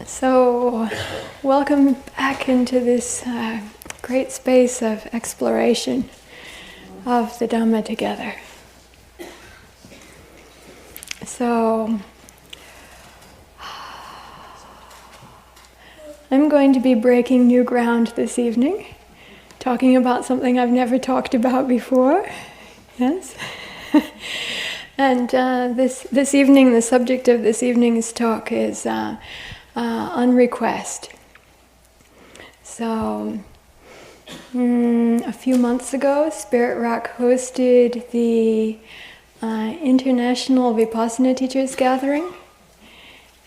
So, welcome back into this great space of exploration of the Dhamma together. So, I'm going to be breaking new ground this evening, talking about something I've never talked about before. Yes? And this evening, the subject of this evening's talk is on request. So, a few months ago, Spirit Rock hosted the International Vipassana Teachers Gathering.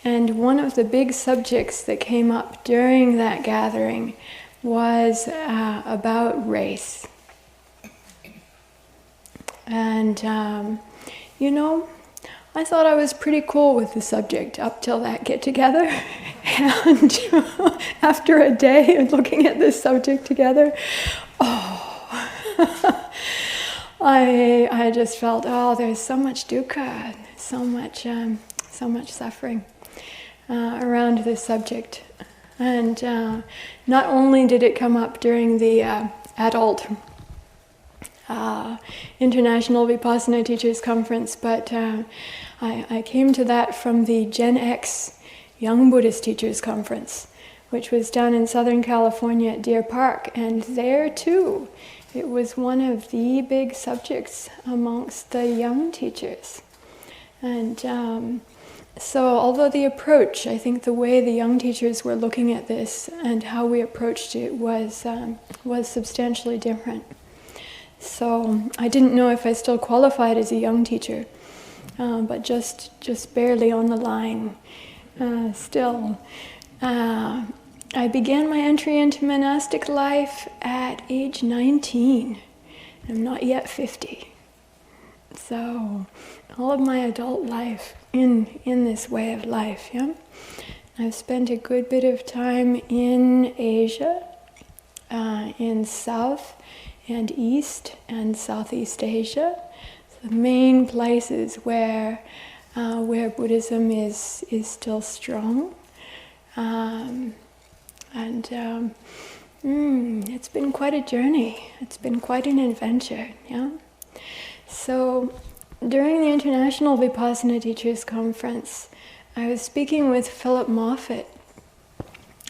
And one of the big subjects that came up during that gathering was about race. And, I thought I was pretty cool with the subject up till that get-together. And after a day of looking at this subject together, I just felt, there's so much dukkha, so much suffering around this subject. And not only did it come up during the adult International Vipassana Teachers Conference, but I came to that from the Gen X Young Buddhist Teachers Conference, which was down in Southern California at Deer Park. And there too, it was one of the big subjects amongst the young teachers. And so although the approach, I think the way the young teachers were looking at this and how we approached it was substantially different. So I didn't know if I still qualified as a young teacher, but just barely on the line still. I began my entry into monastic life at age 19. I'm not yet 50. So all of my adult life in this way of life, yeah. I've spent a good bit of time in Asia, in South and East and Southeast Asia, the main places where Buddhism is still strong, it's been quite a journey. It's been quite an adventure. Yeah. So during the International Vipassana Teachers Conference, I was speaking with Philip Moffat,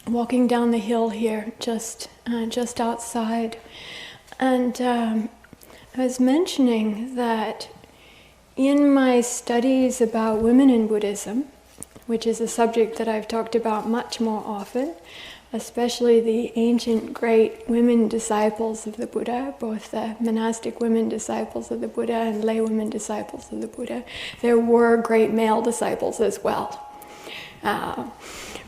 walking down the hill here, just outside. And I was mentioning that in my studies about women in Buddhism, which is a subject that I've talked about much more often, especially the ancient great women disciples of the Buddha, both the monastic women disciples of the Buddha and lay women disciples of the Buddha. There were great male disciples as well.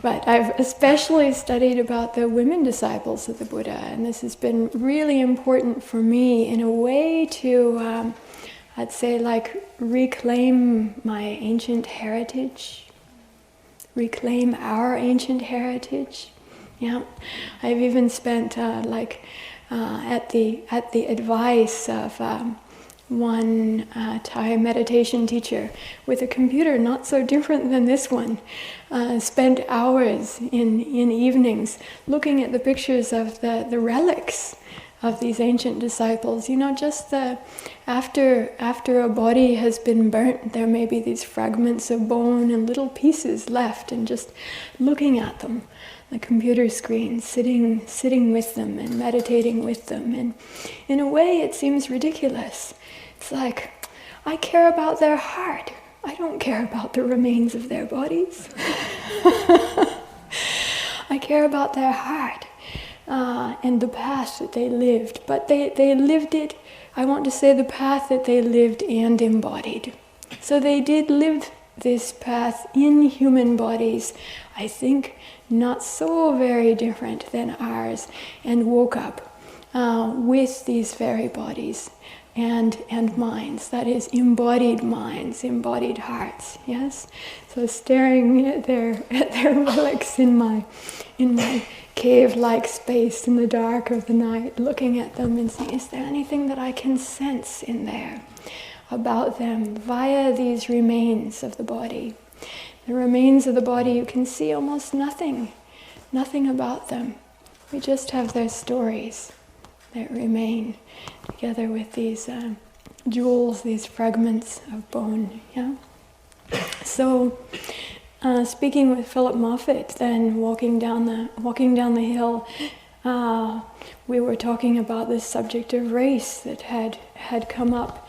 But I've especially studied about the women disciples of the Buddha, and this has been really important for me in a way to, I'd say, like, reclaim my ancient heritage, reclaim our ancient heritage. Yeah, I've even spent at the advice of one Thai meditation teacher with a computer not so different than this one, spent hours in evenings looking at the pictures of the relics of these ancient disciples. Just after a body has been burnt, there may be these fragments of bone and little pieces left, and just looking at them, the computer screen, sitting with them and meditating with them. And in a way it seems ridiculous. It's like, I care about their heart. I don't care about the remains of their bodies. I care about their heart and the path that they lived. But they lived it, I want to say, the path that they lived and embodied. So they did live this path in human bodies, I think not so very different than ours, and woke up with these very bodies and minds, that is, embodied minds, embodied hearts. Yes. So staring at their relics in my cave-like space in the dark of the night, looking at them and saying, is there anything that I can sense in there about them via these remains of the body? The remains of the body, you can see almost nothing about them. We just have their stories that remain together with these jewels, these fragments of bone. Yeah. So, speaking with Philip Moffat, then walking down the hill, we were talking about this subject of race that had come up.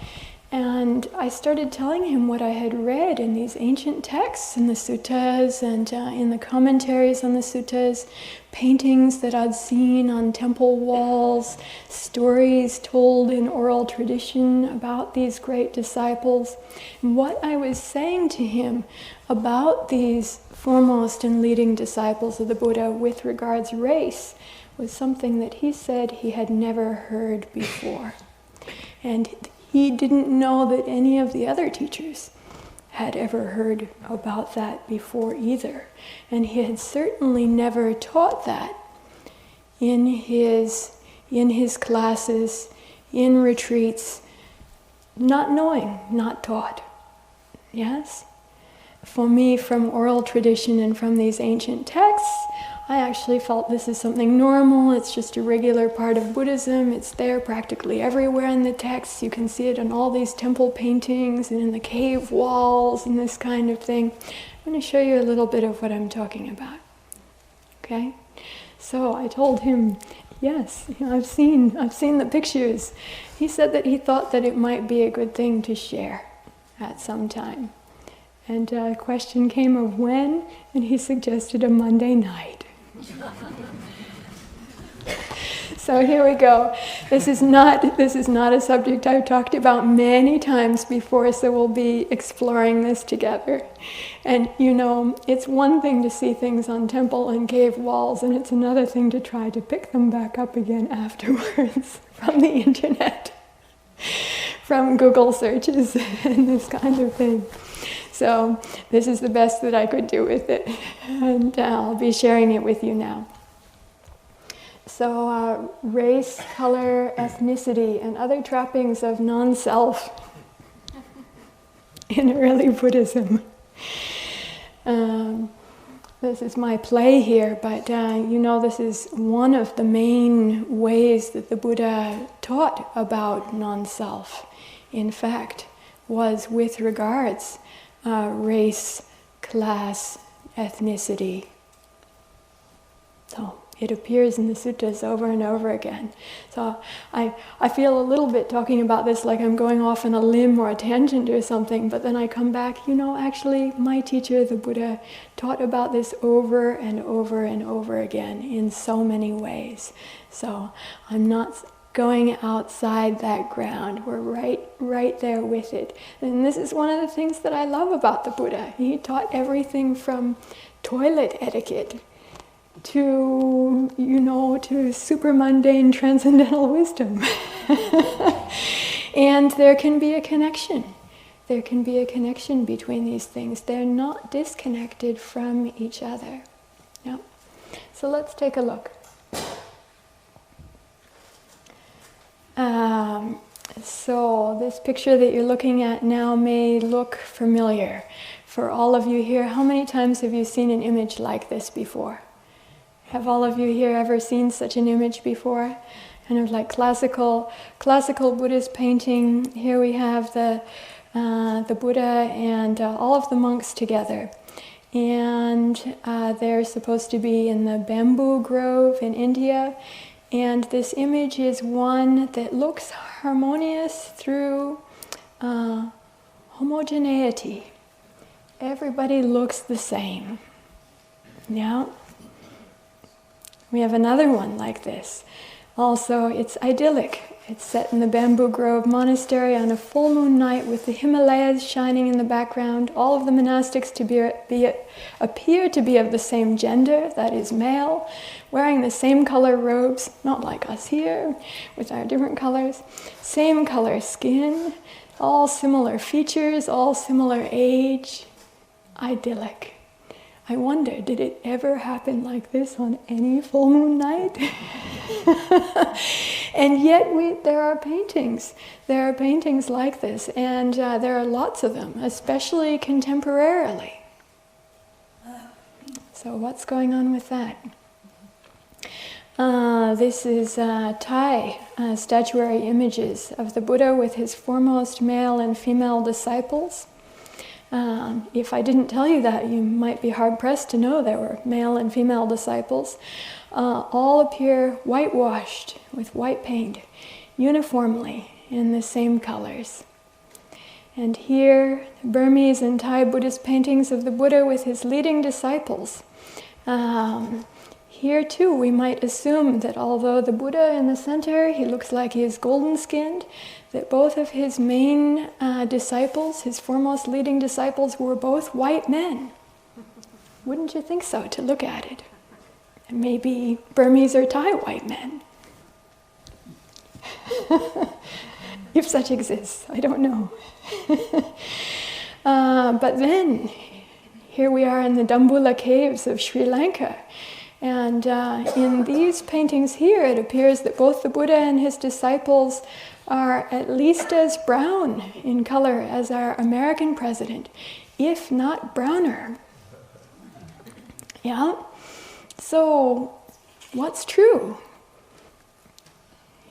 And I started telling him what I had read in these ancient texts, in the suttas and in the commentaries on the suttas, paintings that I'd seen on temple walls, stories told in oral tradition about these great disciples. And what I was saying to him about these foremost and leading disciples of the Buddha with regards race was something that he said he had never heard before. And he didn't know that any of the other teachers had ever heard about that before either. And he had certainly never taught that in his classes, in retreats, not knowing, not taught. Yes? For me, from oral tradition and from these ancient texts, I actually felt this is something normal. It's just a regular part of Buddhism. It's there practically everywhere in the texts. You can see it in all these temple paintings and in the cave walls and this kind of thing. I'm going to show you a little bit of what I'm talking about. Okay? So I told him, yes, I've seen the pictures. He said that he thought that it might be a good thing to share at some time. And a question came of when, and he suggested a Monday night. So here we go. This is not a subject I've talked about many times before, so we'll be exploring this together. And it's one thing to see things on temple and cave walls, and it's another thing to try to pick them back up again afterwards from the internet, from Google searches and this kind of thing. So this is the best that I could do with it, and I'll be sharing it with you now. So race, color, ethnicity, and other trappings of non-self in early Buddhism. This is my play here, but this is one of the main ways that the Buddha taught about non-self. In fact, was with regards race, class, ethnicity. So it appears in the suttas over and over again. So I feel a little bit talking about this like I'm going off on a limb or a tangent or something, but then I come back, actually my teacher, the Buddha, taught about this over and over and over again in so many ways. So I'm not going outside that ground. We're right there with it. And this is one of the things that I love about the Buddha. He taught everything from toilet etiquette to, to super mundane transcendental wisdom. And there can be a connection. There can be a connection between these things. They're not disconnected from each other. Yep. So let's take a look. So this picture that you're looking at now may look familiar. For all of you here, how many times have you seen an image like this before? Have all of you here ever seen such an image before? Kind of like classical Buddhist painting. Here we have the Buddha and all of the monks together. And they're supposed to be in the bamboo grove in India. And this image is one that looks harmonious through homogeneity. Everybody looks the same. Yeah. We have another one like this. Also, it's idyllic. It's set in the Bamboo Grove Monastery on a full moon night with the Himalayas shining in the background. All of the monastics appear to be of the same gender, that is male, wearing the same color robes, not like us here, with our different colors. Same color skin, all similar features, all similar age. Idyllic. I wonder, did it ever happen like this on any full moon night? And yet there are paintings. There are paintings like this, and there are lots of them, especially contemporarily. So what's going on with that? This is Thai statuary images of the Buddha with his foremost male and female disciples. If I didn't tell you that, you might be hard-pressed to know there were male and female disciples. All appear whitewashed with white paint, uniformly in the same colors. And here, Burmese and Thai Buddhist paintings of the Buddha with his leading disciples. Here too, we might assume that although the Buddha in the center, he looks like he is golden-skinned, that both of his main disciples, his foremost leading disciples, were both white men. Wouldn't you think so, to look at it? And maybe Burmese or Thai white men. If such exists, I don't know. But then, here we are in the Dambulla caves of Sri Lanka. And in these paintings here, it appears that both the Buddha and his disciples are at least as brown in color as our American president, if not browner. Yeah? So, what's true?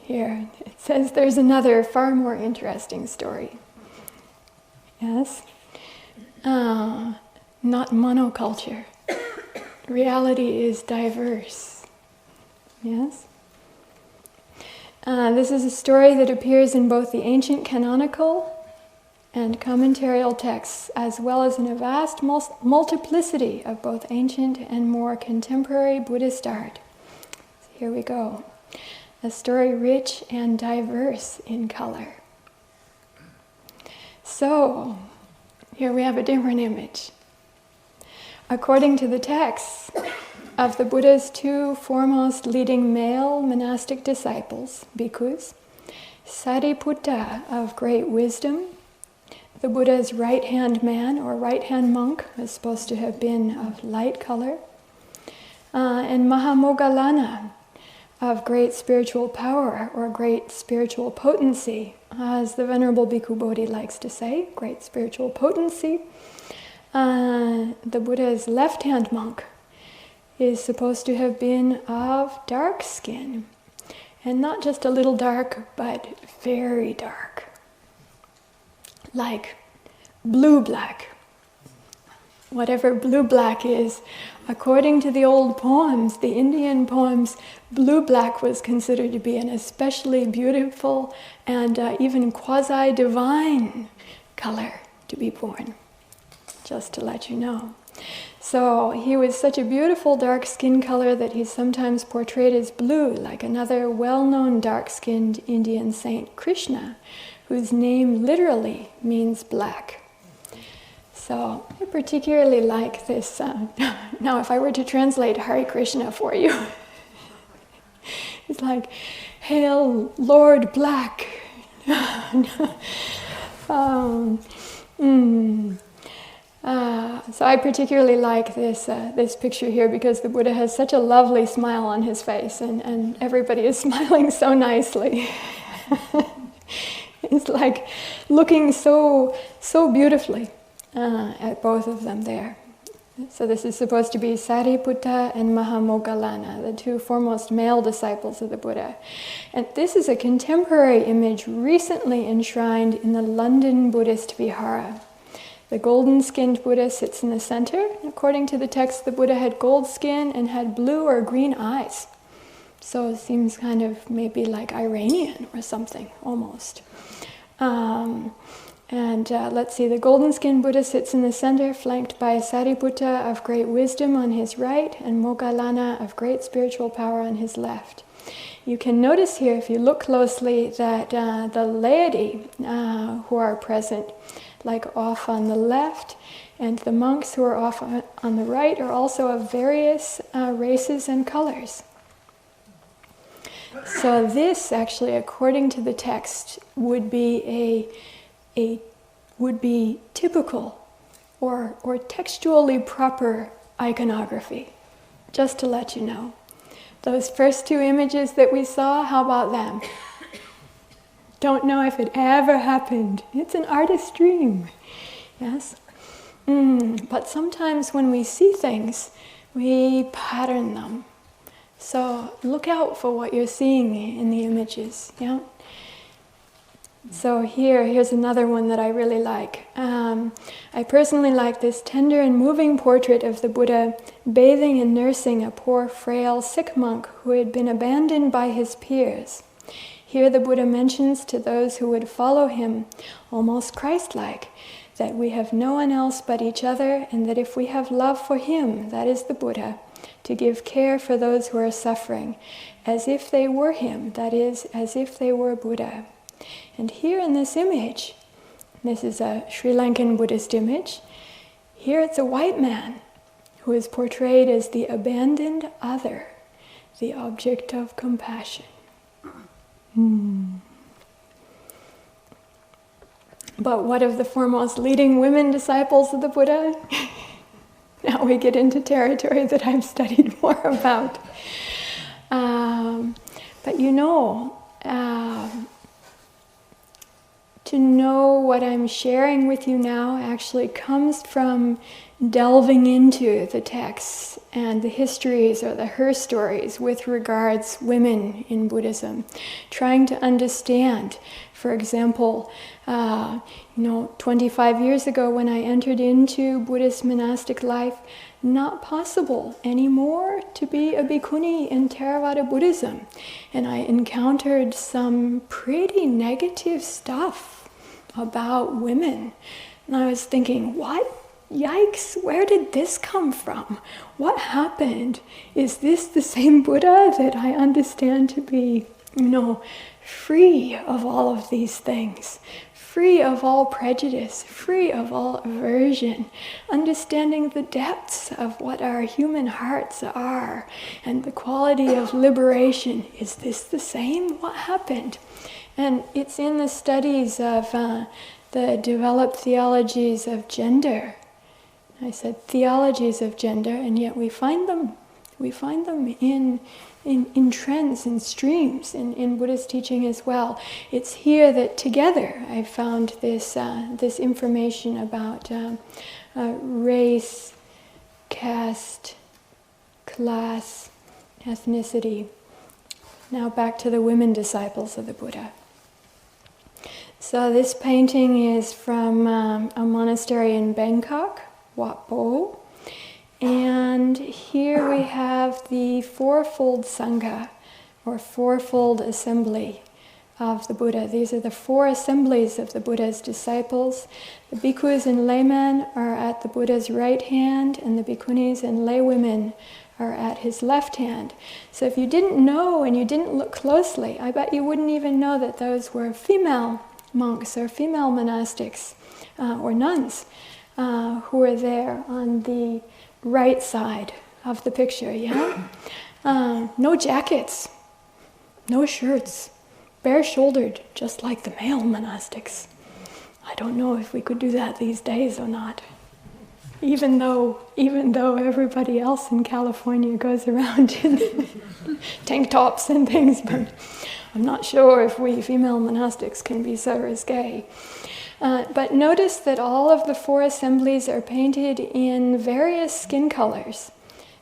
Here, it says there's another far more interesting story. Yes? Not monoculture. Reality is diverse. Yes? This is a story that appears in both the ancient canonical and commentarial texts, as well as in a vast multiplicity of both ancient and more contemporary Buddhist art. So here we go. A story rich and diverse in color. So, here we have a different image. According to the texts of the Buddha's two foremost leading male monastic disciples, bhikkhus, Sariputta of great wisdom, the Buddha's right-hand man or right-hand monk was supposed to have been of light color, and Mahamoggallana of great spiritual power or great spiritual potency, as the Venerable Bhikkhu Bodhi likes to say, great spiritual potency. The Buddha's left-hand monk is supposed to have been of dark skin, and not just a little dark, but very dark, like blue-black. Whatever blue-black is, according to the old poems, the Indian poems, blue-black was considered to be an especially beautiful and even quasi-divine color to be born. Just to let you know. So he was such a beautiful dark skin color that he's sometimes portrayed as blue, like another well-known dark-skinned Indian saint, Krishna, whose name literally means black. So I particularly like this. Now if I were to translate Hare Krishna for you, it's like, Hail Lord Black. So I particularly like this picture here because the Buddha has such a lovely smile on his face, and everybody is smiling so nicely. It's like looking so beautifully at both of them there. So this is supposed to be Sariputta and Mahamoggallana, the two foremost male disciples of the Buddha. And this is a contemporary image recently enshrined in the London Buddhist Vihara. The golden-skinned Buddha sits in the center. According to the text, the Buddha had gold skin and had blue or green eyes. So it seems kind of maybe like Iranian or something, almost. Let's see, the golden-skinned Buddha sits in the center, flanked by Sariputta of great wisdom on his right, and Moggallana of great spiritual power on his left. You can notice here, if you look closely, that the laity who are present, like off on the left, and the monks who are off on the right are also of various races and colors. So this, actually, according to the text, would be typical or textually proper iconography. Just to let you know, those first two images that we saw, how about them? Don't know if it ever happened. It's an artist's dream. Yes? But sometimes when we see things, we pattern them. So look out for what you're seeing in the images. Yeah. So here's another one that I really like. I personally like this tender and moving portrait of the Buddha bathing and nursing a poor, frail, sick monk who had been abandoned by his peers. Here the Buddha mentions to those who would follow him, almost Christ-like, that we have no one else but each other, and that if we have love for him, that is the Buddha, to give care for those who are suffering, as if they were him, that is, as if they were Buddha. And here in this image, this is a Sri Lankan Buddhist image, here it's a white man who is portrayed as the abandoned other, the object of compassion. But what of the foremost leading women disciples of the Buddha? Now we get into territory that I've studied more about. But to know what I'm sharing with you now actually comes from delving into the texts and the histories or the her stories with regards women in Buddhism, trying to understand. For example, 25 years ago when I entered into Buddhist monastic life, not possible anymore to be a bhikkhuni in Theravada Buddhism. And I encountered some pretty negative stuff about women. And I was thinking, what? Yikes, where did this come from? What happened? Is this the same Buddha that I understand to be, free of all of these things, free of all prejudice, free of all aversion, understanding the depths of what our human hearts are and the quality of liberation? Is this the same? What happened? And it's in the studies of the developed theologies of gender. I said theologies of gender, and yet we find them in trends and streams in Buddhist teaching as well. It's here that together I found this information about race, caste, class, ethnicity. Now back to the women disciples of the Buddha. So this painting is from a monastery in Bangkok, Wat Po. And here we have the fourfold Sangha, or fourfold assembly of the Buddha. These are the four assemblies of the Buddha's disciples. The bhikkhus and laymen are at the Buddha's right hand, and the bhikkhunis and laywomen are at his left hand. So if you didn't know and you didn't look closely, I bet you wouldn't even know that those were female monks or female monastics or nuns who were there on the right side of the picture, yeah? No jackets, no shirts, bare-shouldered, just like the male monastics. I don't know if we could do that these days or not. Even though everybody else in California goes around in tank tops and things, but I'm not sure if we female monastics can be so risque. But notice that all of the four assemblies are painted in various skin colors.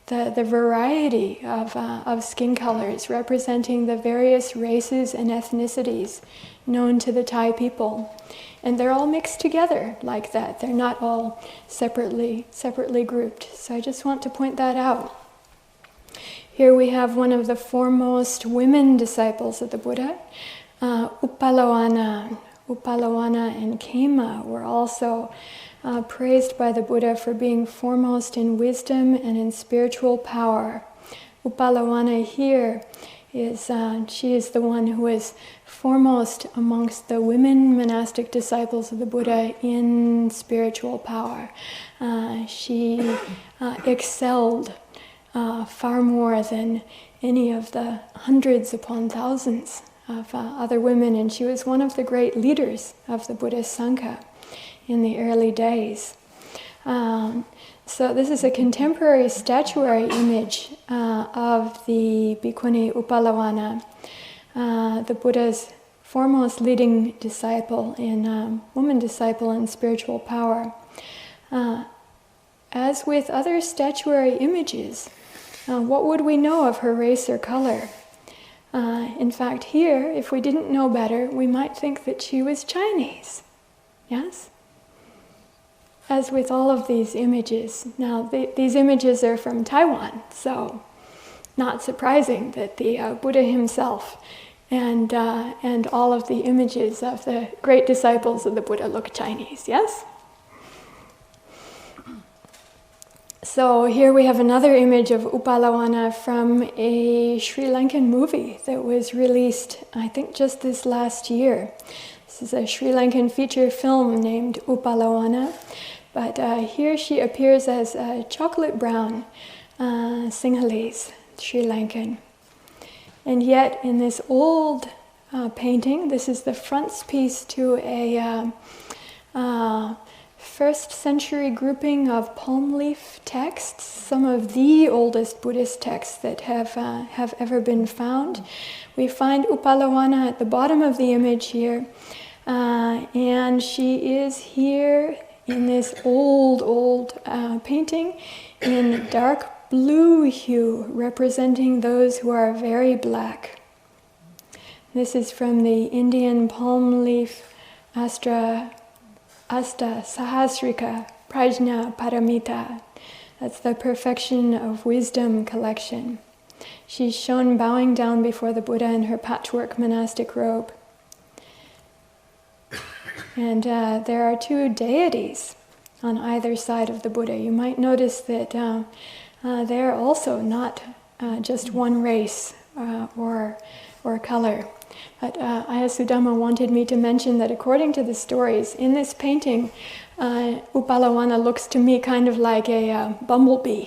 The variety of skin colors representing the various races and ethnicities known to the Thai people. And they're all mixed together like that. They're not all separately grouped. So I just want to point that out. Here we have one of the foremost women disciples of the Buddha, Upalawana. Upalawana and Khema were also praised by the Buddha for being foremost in wisdom and in spiritual power. Upalawana here she is the one who is foremost amongst the women monastic disciples of the Buddha in spiritual power. She excelled far more than any of the hundreds upon thousands of other women, and she was one of the great leaders of the Buddhist Sangha in the early days. So this is a contemporary statuary image of the Bhikkhuni Upalawana, the Buddha's foremost leading disciple woman disciple in spiritual power. as with other statuary images, what would we know of her race or color? In fact, here, if we didn't know better, we might think that she was Chinese. Yes? As with all of these images. Now, these images are from Taiwan, so not surprising that the Buddha himself and all of the images of the great disciples of the Buddha look Chinese. Yes? So here we have another image of Upalawana from a Sri Lankan movie that was released, I think, just this last year. This is a Sri Lankan feature film named Upalawana, but here she appears as a chocolate brown Sinhalese, Sri Lankan. And yet in this old painting, this is the frontispiece to a first century grouping of palm leaf texts, some of the oldest Buddhist texts that have ever been found. We find Upalawana at the bottom of the image here, and she is here in this old painting in dark blue hue, representing those who are very black. This is from the Indian palm leaf Asta Sahasrika Prajna Paramita. That's the Perfection of Wisdom collection. She's shown bowing down before the Buddha in her patchwork monastic robe. And there are two deities on either side of the Buddha. You might notice that they're also not just one race or color. But Ayya Sudhamma wanted me to mention that according to the stories, in this painting, Upalawana looks to me kind of like a bumblebee.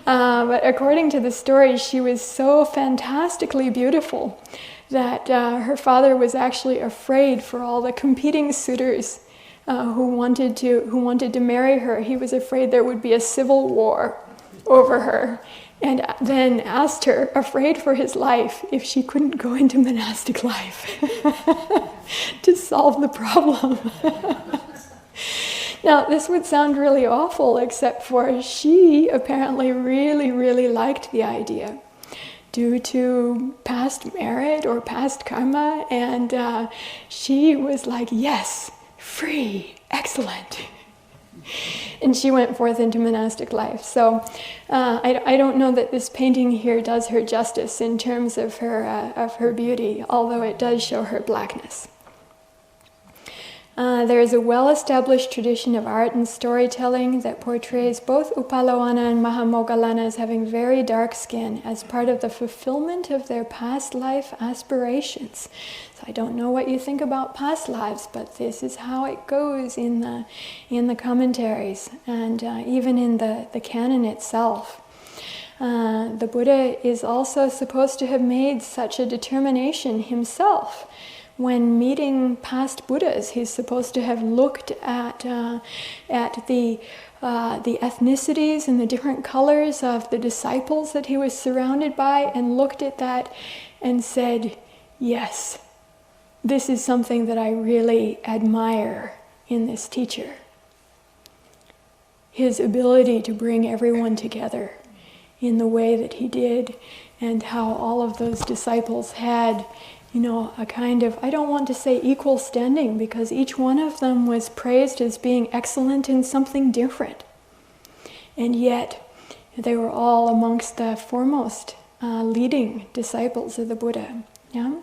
But according to the stories, she was so fantastically beautiful that her father was actually afraid for all the competing suitors who wanted to marry her. He was afraid there would be a civil war over her. And then asked her, afraid for his life, if she couldn't go into monastic life to solve the problem. Now, this would sound really awful, except for she apparently really, really liked the idea due to past merit or past karma, and she was like, yes, free, excellent. And she went forth into monastic life. So I don't know that this painting here does her justice in terms of her beauty, although it does show her blackness. There is a well-established tradition of art and storytelling that portrays both Upalawana and Mahamoggallana as having very dark skin as part of the fulfillment of their past life aspirations. So I don't know what you think about past lives, but this is how it goes in the commentaries and even in the canon itself. The Buddha is also supposed to have made such a determination himself. When meeting past Buddhas, he's supposed to have looked at the ethnicities and the different colors of the disciples that he was surrounded by, and looked at that and said, yes, this is something that I really admire in this teacher. His ability to bring everyone together in the way that he did, and how all of those disciples had, a kind of, I don't want to say equal standing, because each one of them was praised as being excellent in something different. And yet, they were all amongst the foremost leading disciples of the Buddha. Yeah?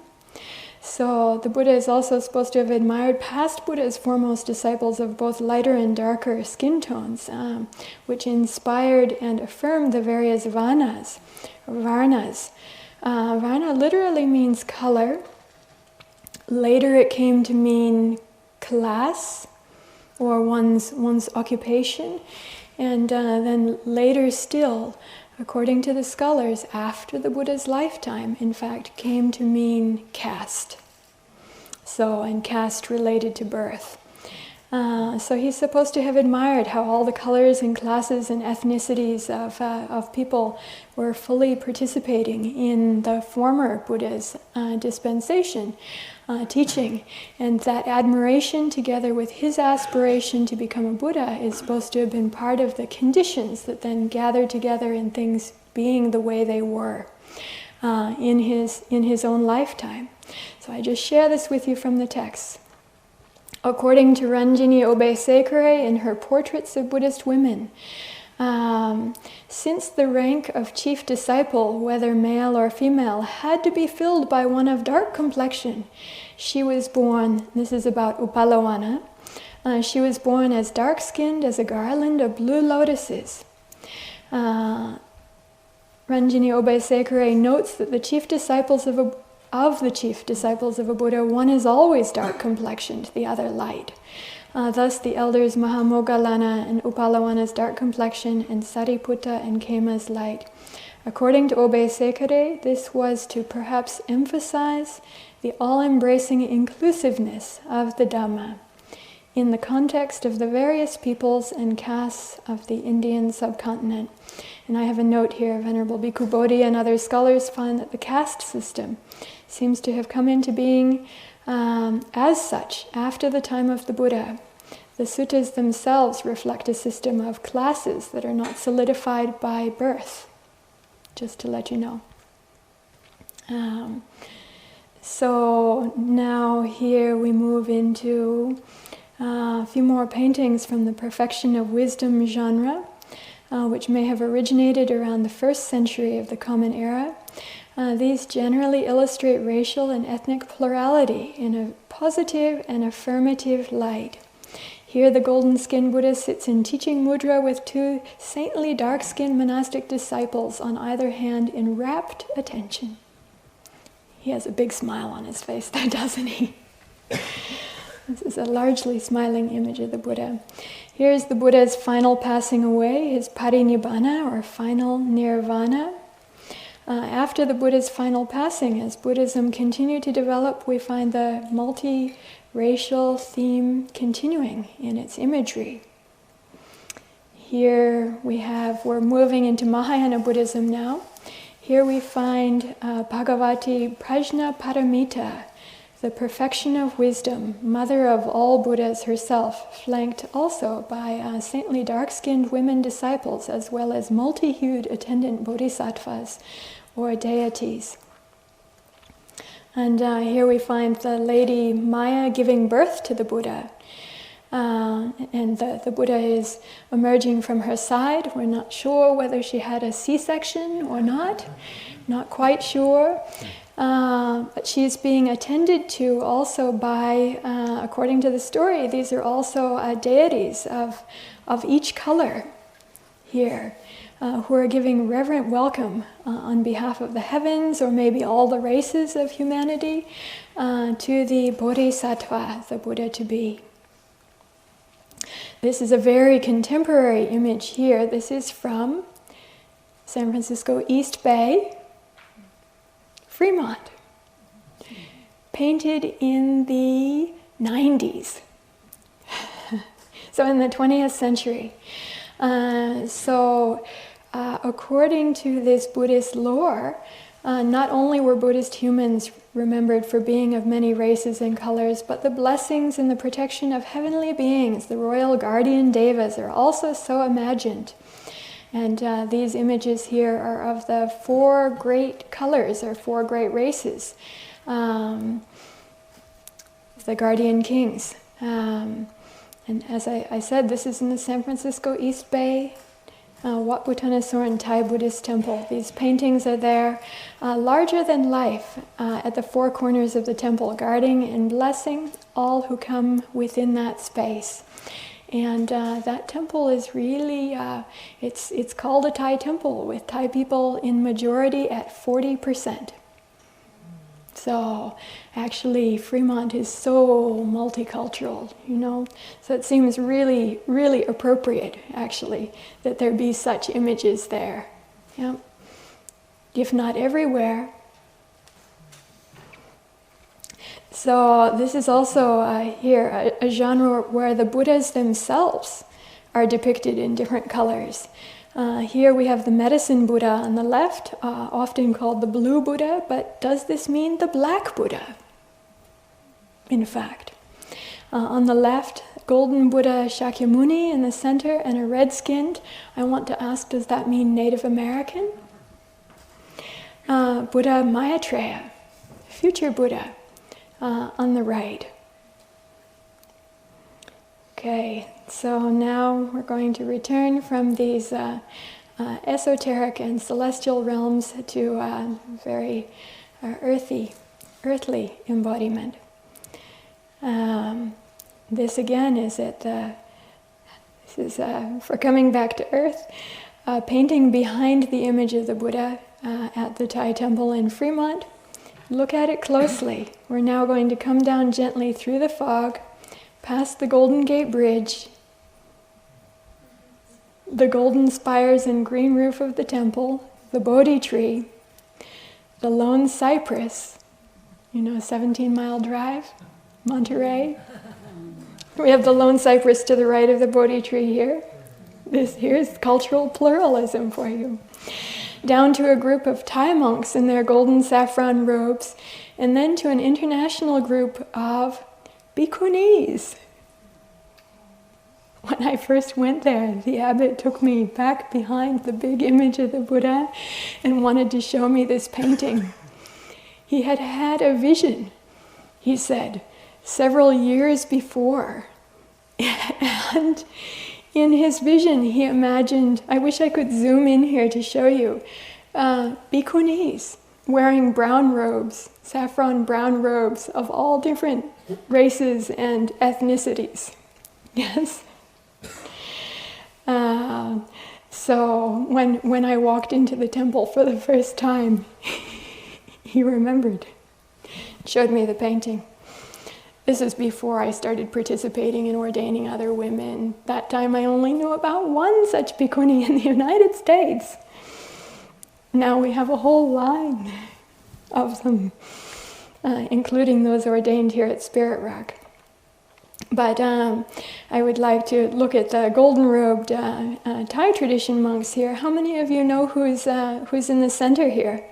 So the Buddha is also supposed to have admired past Buddha's foremost disciples of both lighter and darker skin tones, which inspired and affirmed the various varnas. Varna literally means color. Later it came to mean class or one's occupation. And then later still, according to the scholars, after the Buddha's lifetime, in fact, came to mean caste. So, and caste related to birth. So he's supposed to have admired how all the colors and classes and ethnicities of people were fully participating in the former Buddha's dispensation, teaching. And that admiration, together with his aspiration to become a Buddha, is supposed to have been part of the conditions that then gathered together in things being the way they were in his own lifetime. So I just share this with you from the text. According to Ranjini Obesekere in her Portraits of Buddhist Women, since the rank of chief disciple, whether male or female, had to be filled by one of dark complexion, she was born, this is about Upalawana, she was born as dark-skinned as a garland of blue lotuses. Ranjini Obesekere notes that the chief disciples of the chief disciples of a Buddha, one is always dark complexioned, the other light. Thus the elders Mahamoggallana and Upalawana's dark complexion and Sariputta and Khema's light. According to Obesekere, this was to perhaps emphasize the all-embracing inclusiveness of the Dhamma in the context of the various peoples and castes of the Indian subcontinent. And I have a note here, Venerable Bhikkhu Bodhi and other scholars find that the caste system seems to have come into being as such after the time of the Buddha. The suttas themselves reflect a system of classes that are not solidified by birth, just to let you know. So now here we move into a few more paintings from the Perfection of Wisdom genre, which may have originated around the 1st century of the Common Era. These generally illustrate racial and ethnic plurality in a positive and affirmative light. Here the golden-skinned Buddha sits in teaching mudra with 2 saintly dark-skinned monastic disciples on either hand in rapt attention. He has a big smile on his face there, doesn't he? This is a largely smiling image of the Buddha. Here's the Buddha's final passing away, his parinibbana, or final nirvana. After the Buddha's final passing, as Buddhism continued to develop, we find the multi-racial theme continuing in its imagery. Here we're moving into Mahayana Buddhism now. Here we find Bhagavati Prajna Paramita, the perfection of wisdom, mother of all Buddhas herself, flanked also by saintly dark-skinned women disciples, as well as multi-hued attendant bodhisattvas, or deities. And here we find the lady Maya giving birth to the Buddha. And the Buddha is emerging from her side. We're not sure whether she had a C-section or not quite sure. But she's being attended to also by, according to the story, these are also deities of each color here, who are giving reverent welcome on behalf of the heavens, or maybe all the races of humanity, to the Bodhisattva, the Buddha to be. This is a very contemporary image here. This is from San Francisco East Bay, Fremont, painted in the 90s, so in the 20th century. According to this Buddhist lore, not only were Buddhist humans remembered for being of many races and colors, but the blessings and the protection of heavenly beings, the royal guardian devas, are also so imagined. And these images here are of the 4 great colors, or 4 great races, the guardian kings. And as I said, this is in the San Francisco East Bay Wat Bhutanna Soren Thai Buddhist Temple. These paintings are there, larger than life, at the 4 corners of the temple, guarding and blessing all who come within that space. And that temple is really, it's called a Thai temple, with Thai people in majority at 40%. So actually Fremont is so multicultural, so it seems really, really appropriate, actually, that there be such images there. Yeah. If not everywhere. So this is also here a genre where the Buddhas themselves are depicted in different colors. Here we have the medicine Buddha on the left, often called the blue Buddha, but does this mean the black Buddha? In fact. On the left, golden Buddha Shakyamuni in the center, and a red-skinned. I want to ask, does that mean Native American? Buddha Maitreya, future Buddha, on the right. Okay, so now we're going to return from these esoteric and celestial realms to very earthly embodiment. This again is for coming back to earth, painting behind the image of the Buddha at the Thai temple in Fremont. Look at it closely. We're now going to come down gently through the fog, past the Golden Gate Bridge, the golden spires and green roof of the temple, the Bodhi tree, the lone cypress, 17-mile drive, Monterey. We have the lone cypress to the right of the Bodhi tree here. Here's cultural pluralism for you. Down to a group of Thai monks in their golden saffron robes, and then to an international group of bhikkhunis. When I first went there, the abbot took me back behind the big image of the Buddha and wanted to show me this painting. He had had a vision, he said, several years before. And in his vision, he imagined, I wish I could zoom in here to show you, bhikkhunis wearing brown robes, saffron brown robes of all different races and ethnicities. Yes? So when I walked into the temple for the first time, he remembered, showed me the painting. This is before I started participating in ordaining other women. That time I only knew about one such bhikkhuni in the United States. Now we have a whole line of them, including those ordained here at Spirit Rock. But I would like to look at the golden-robed Thai tradition monks here. How many of you know who's in the center here?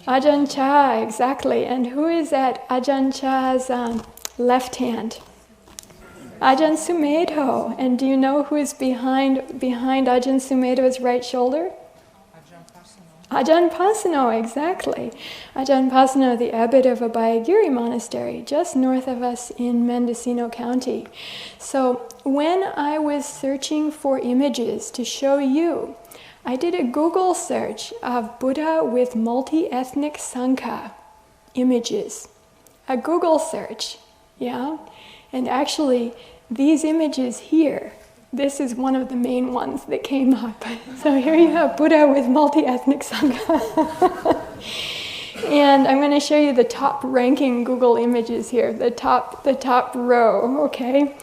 Ajahn Chah, exactly. And who is at Ajahn Chah's left hand? Ajahn Sumedho. And do you know who is behind Ajahn Sumedho's right shoulder? Ajahn Pasano, exactly. Ajahn Pasano, the abbot of Abhayagiri Monastery, just north of us in Mendocino County. So when I was searching for images to show you, I did a Google search of Buddha with multi-ethnic Sangha images. A Google search, yeah? And actually, these images here, this is one of the main ones that came up. So here you have Buddha with multi-ethnic Sangha. And I'm going to show you the top ranking Google images here, the top row, okay?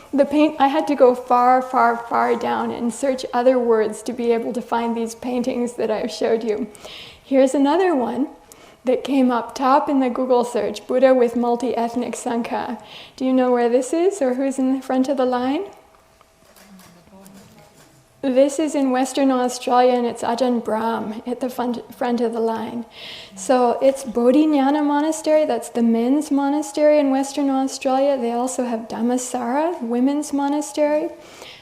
I had to go far, far, far down and search other words to be able to find these paintings that I've showed you. Here's another one that came up top in the Google search, Buddha with multi-ethnic Sangha. Do you know where this is or who's in the front of the line? This is in Western Australia, and it's Ajahn Brahm at the front of the line. So it's Bodhinyana Monastery, that's the men's monastery in Western Australia. They also have Dhammasara, women's monastery,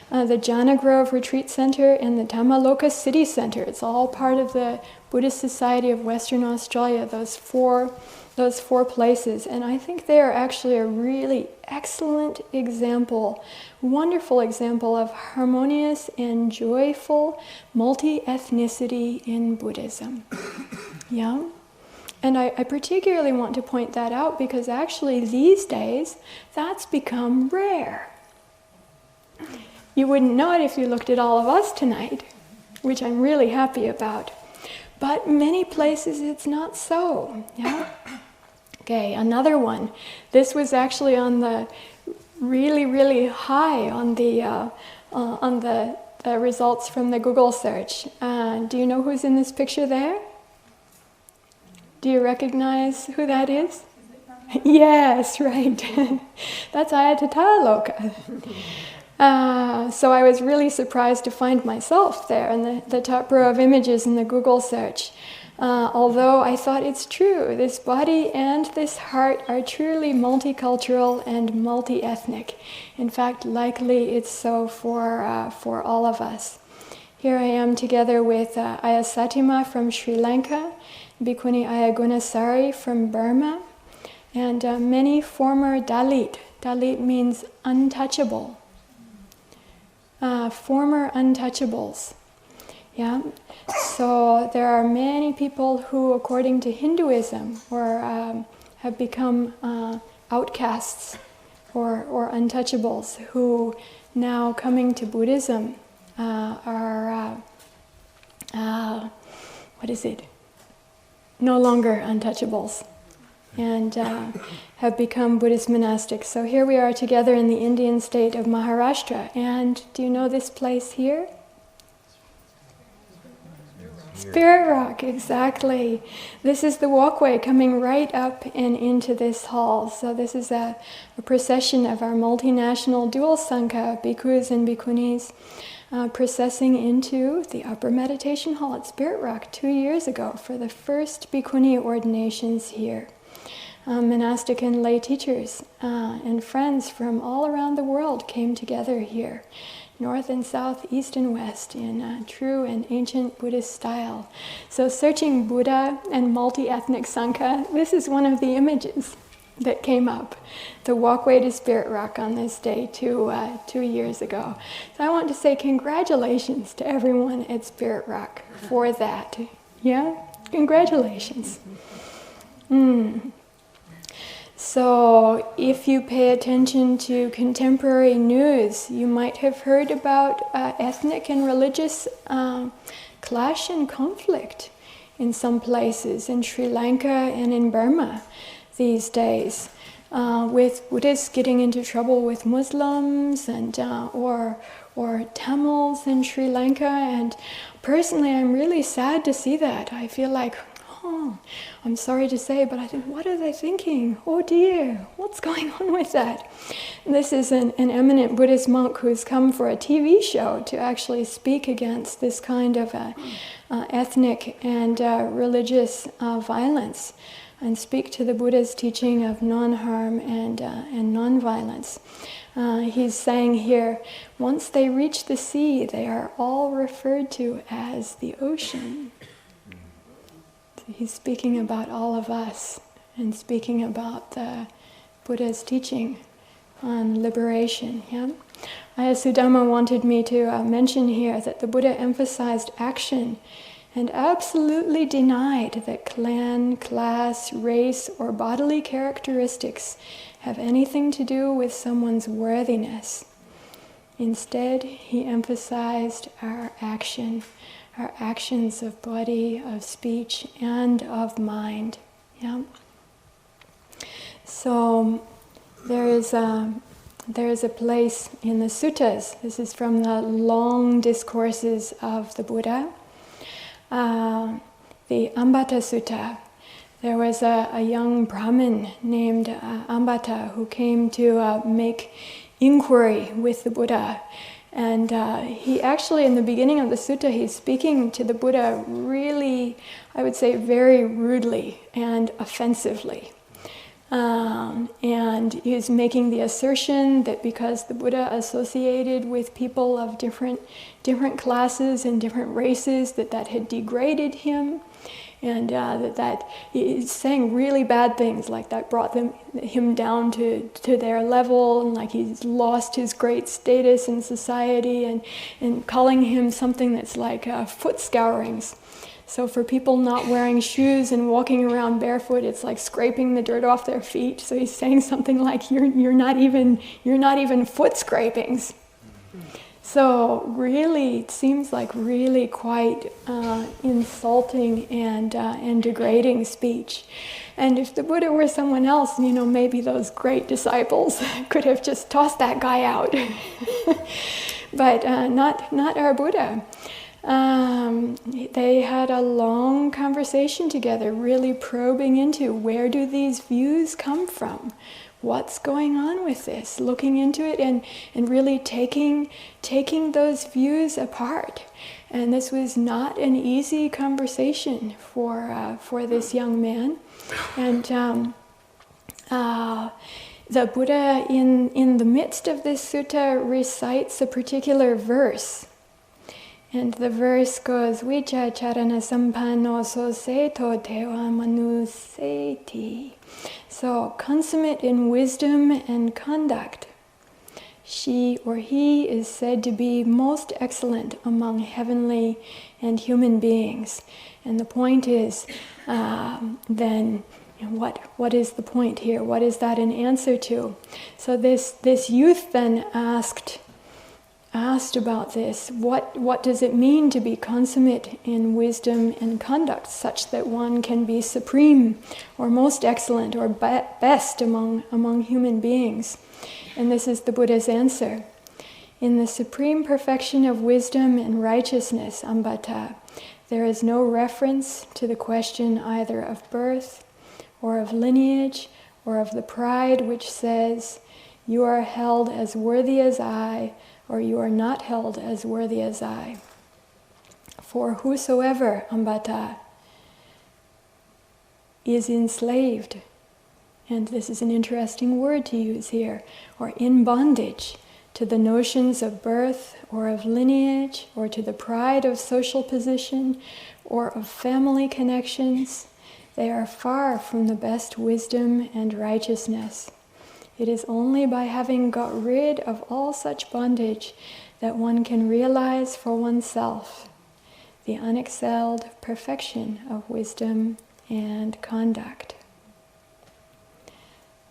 the Jhana Grove Retreat Center, and the Tathaloka City Center. It's all part of the Buddhist Society of Western Australia, those four places. And I think they are actually a really excellent example, wonderful example of harmonious and joyful multi-ethnicity in Buddhism. Yeah? And I particularly want to point that out because actually these days that's become rare. You wouldn't know it if you looked at all of us tonight, which I'm really happy about. But many places it's not so. Yeah? Okay, another one. This was actually on the really, really high on the results from the Google search. Do you know who's in this picture there? Do you recognize who that is? Yes, right. That's Ayya Tathaloka. So I was really surprised to find myself there in the top row of images in the Google search. Although I thought it's true, this body and this heart are truly multicultural and multi-ethnic. In fact, likely it's so for all of us. Here I am together with Ayya Satima from Sri Lanka, Bhikkhuni Ayya Gunasari from Burma, and many former Dalit. Dalit means untouchable. Former untouchables. Yeah. So there are many people who, according to Hinduism, have become outcasts or untouchables, who now coming to Buddhism are no longer untouchables, and have become Buddhist monastics. So here we are together in the Indian state of Maharashtra. And do you know this place here? Spirit Rock, exactly. This is the walkway coming right up and into this hall. So this is a procession of our multinational dual sangha, bhikkhus and bhikkhunis, processing into the upper meditation hall at Spirit Rock 2 years ago for the first bhikkhuni ordinations here. Monastic and lay teachers and friends from all around the world came together here, north and south, east and west, in true and ancient Buddhist style. So searching Buddha and multi-ethnic sangha, this is one of the images that came up, the walkway to Spirit Rock on this day 2 years ago. So I want to say congratulations to everyone at Spirit Rock for that. Yeah? Congratulations. So if you pay attention to contemporary news, you might have heard about ethnic and religious clash and conflict in some places, in Sri Lanka and in Burma these days, with Buddhists getting into trouble with Muslims and or Tamils in Sri Lanka. And personally, I'm really sad to see that. I feel like, I'm sorry to say, but I think, what are they thinking? Oh dear, what's going on with that? This is an eminent Buddhist monk who's come for a TV show to actually speak against this kind of ethnic and religious violence, and speak to the Buddha's teaching of non-harm and non-violence. He's saying here, once they reach the sea, they are all referred to as the ocean. He's speaking about all of us and speaking about the Buddha's teaching on liberation. Yeah? Ayya Sudhamma wanted me to mention here that the Buddha emphasized action and absolutely denied that clan, class, race, or bodily characteristics have anything to do with someone's worthiness. Instead, he emphasized our actions of body, of speech, and of mind. Yeah. So there is a place in the suttas. This is from the long discourses of the Buddha. The Ambata Sutta. There was a young Brahmin named Ambata who came to make inquiry with the Buddha. And he actually, in the beginning of the sutta, he's speaking to the Buddha really, I would say, very rudely and offensively. And he's making the assertion that because the Buddha associated with people of different classes and different races, that had degraded him. And that he's saying really bad things, like that brought him down to their level, and like he's lost his great status in society, and calling him something that's like foot scourings. So for people not wearing shoes and walking around barefoot, it's like scraping the dirt off their feet. So he's saying something like, "You're not even foot scrapings." So really, it seems like really quite insulting and degrading speech. And if the Buddha were someone else, maybe those great disciples could have just tossed that guy out. But not our Buddha. they had a long conversation together, really probing into where do these views come from? What's going on with this? Looking into it and really taking those views apart. And this was not an easy conversation for this young man. And the Buddha, in the midst of this sutta, recites a particular verse. And the verse goes, Vicha charana sampanno soseto teva manuseti. So, consummate in wisdom and conduct, she or he is said to be most excellent among heavenly and human beings. And the point is, then, what is the point here? What is that an answer to? So this youth then asked about this. What does it mean to be consummate in wisdom and conduct, such that one can be supreme or most excellent or best among human beings? And this is the Buddha's answer. In the supreme perfection of wisdom and righteousness, Ambata, there is no reference to the question either of birth or of lineage or of the pride which says, you are held as worthy as I, or you are not held as worthy as I. For whosoever, Ambata, is enslaved, and this is an interesting word to use here, or in bondage to the notions of birth or of lineage or to the pride of social position or of family connections, they are far from the best wisdom and righteousness. It is only by having got rid of all such bondage that one can realize for oneself the unexcelled perfection of wisdom and conduct.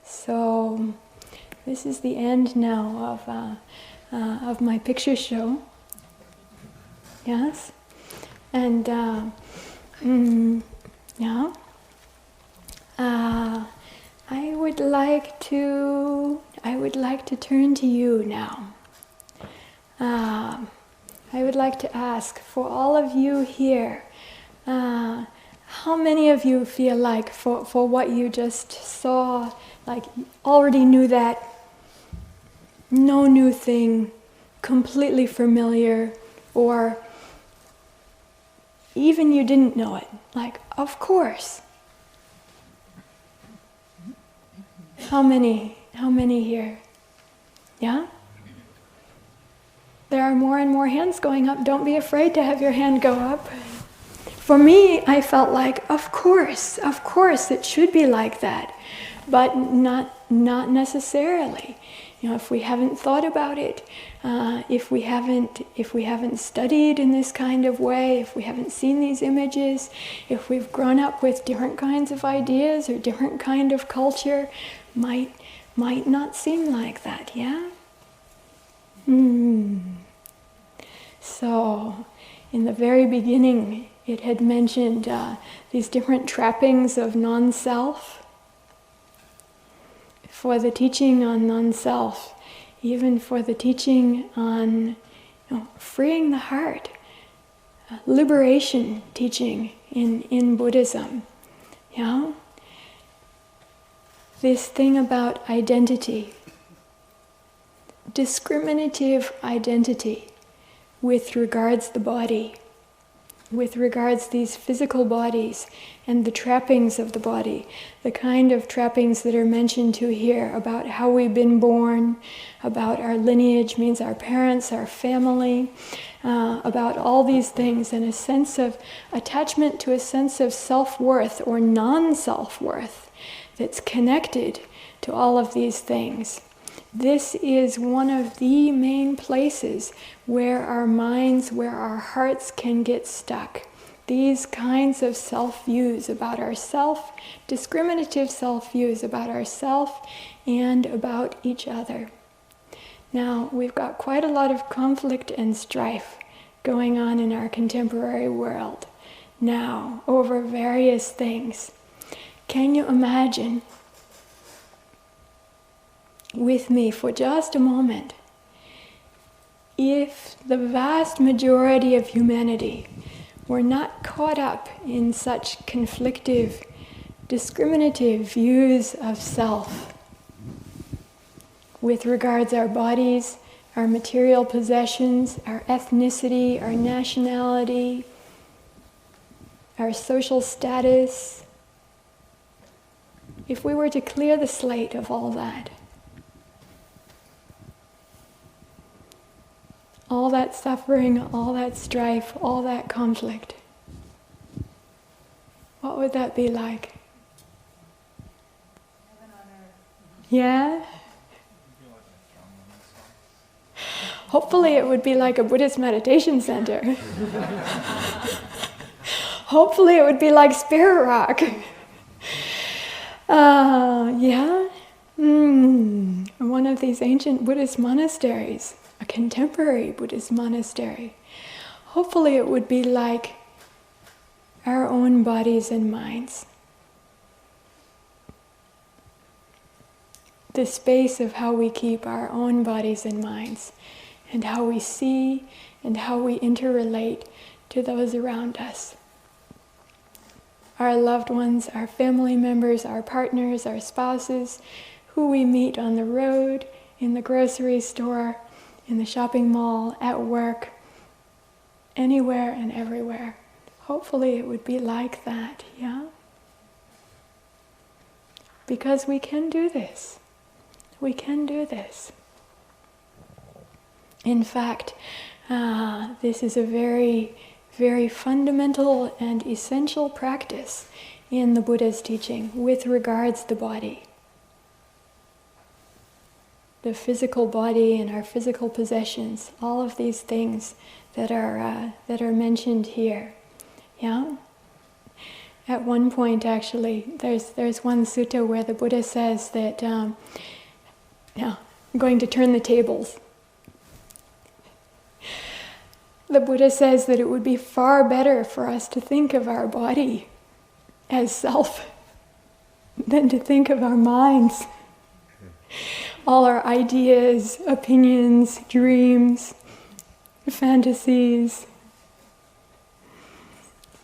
So this is the end now of my picture show. Yes, and yeah. I would like to turn to you now. I would like to ask for all of you here, how many of you feel like for what you just saw, like you already knew that, no new thing, completely familiar, or even you didn't know it, like, of course. How many here? Yeah? There are more and more hands going up. Don't be afraid to have your hand go up. For me, I felt like, of course, it should be like that, but not necessarily. If we haven't thought about it, if we haven't studied in this kind of way, if we haven't seen these images, if we've grown up with different kinds of ideas or different kind of culture, might not seem like that, yeah? So, in the very beginning, it had mentioned these different trappings of non-self. For the teaching on non-self, even for the teaching on freeing the heart, liberation teaching in Buddhism, this thing about identity, discriminative identity with regards the body, with regards these physical bodies and the trappings of the body, the kind of trappings that are mentioned to here about how we've been born, about our lineage, means our parents, our family, about all these things, and a sense of attachment to a sense of self-worth or non-self-worth that's connected to all of these things. This is one of the main places where our minds, where our hearts can get stuck. These kinds of self-views about ourself, discriminative self-views about ourself and about each other. Now, we've got quite a lot of conflict and strife going on in our contemporary world now over various things. Can you imagine with me for just a moment if the vast majority of humanity we're not caught up in such conflictive, discriminative views of self with regards our bodies, our material possessions, our ethnicity, our nationality, our social status. If we were to clear the slate of all that suffering, all that strife, all that conflict, what would that be like? Heaven on earth. Yeah? Hopefully it would be like a Buddhist meditation center. Hopefully it would be like Spirit Rock. Yeah? One of these ancient Buddhist monasteries, a contemporary Buddhist monastery. Hopefully it would be like our own bodies and minds. The space of how we keep our own bodies and minds, and how we see and how we interrelate to those around us. Our loved ones, our family members, our partners, our spouses, who we meet on the road, in the grocery store, in the shopping mall, at work, anywhere and everywhere. Hopefully it would be like that, yeah? Because we can do this. We can do this. In fact, this is a very, very fundamental and essential practice in the Buddha's teaching with regards to the body. The physical body and our physical possessions, all of these things that are mentioned here. Yeah? At one point, actually, there's one sutta where the Buddha says that, I'm going to turn the tables. The Buddha says that it would be far better for us to think of our body as self than to think of our minds. All our ideas, opinions, dreams, fantasies,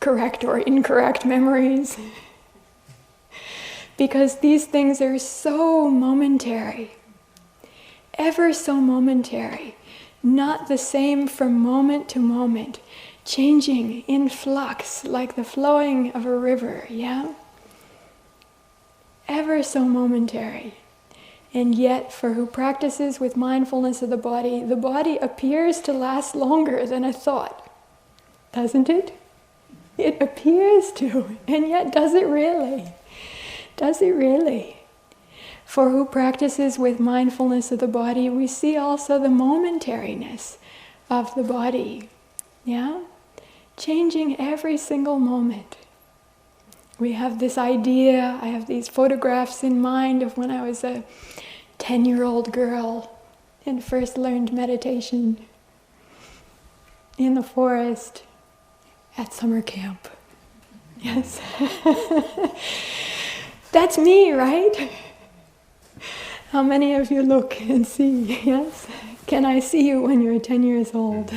correct or incorrect memories. Because these things are so momentary, ever so momentary, not the same from moment to moment, changing in flux like the flowing of a river, yeah? Ever so momentary. And yet, for who practices with mindfulness of the body appears to last longer than a thought. Doesn't it? It appears to, and yet does it really? Does it really? For who practices with mindfulness of the body, we see also the momentariness of the body. Yeah? Changing every single moment. We have this idea, I have these photographs in mind of when I was a 10-year-old girl and first learned meditation in the forest at summer camp. Yes. That's me, right? How many of you look and see? Yes? Can I see you when you're 10 years old?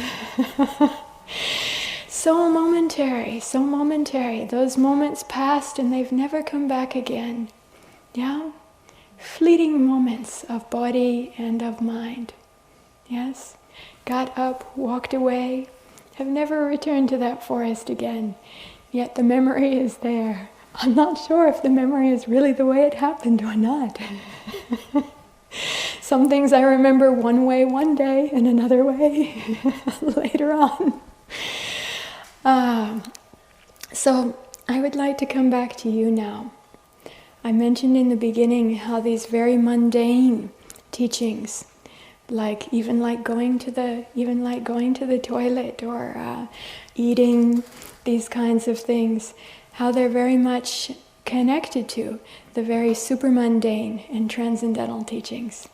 So momentary, so momentary. Those moments passed and they've never come back again. Yeah? Fleeting moments of body and of mind. Yes? Got up, walked away, have never returned to that forest again. Yet the memory is there. I'm not sure if the memory is really the way it happened or not. Some things I remember one way one day and another way later on. So I would like to come back to you now. I mentioned in the beginning how these very mundane teachings, even like going to the toilet or eating, these kinds of things, how they're very much connected to the very super-mundane and transcendental teachings.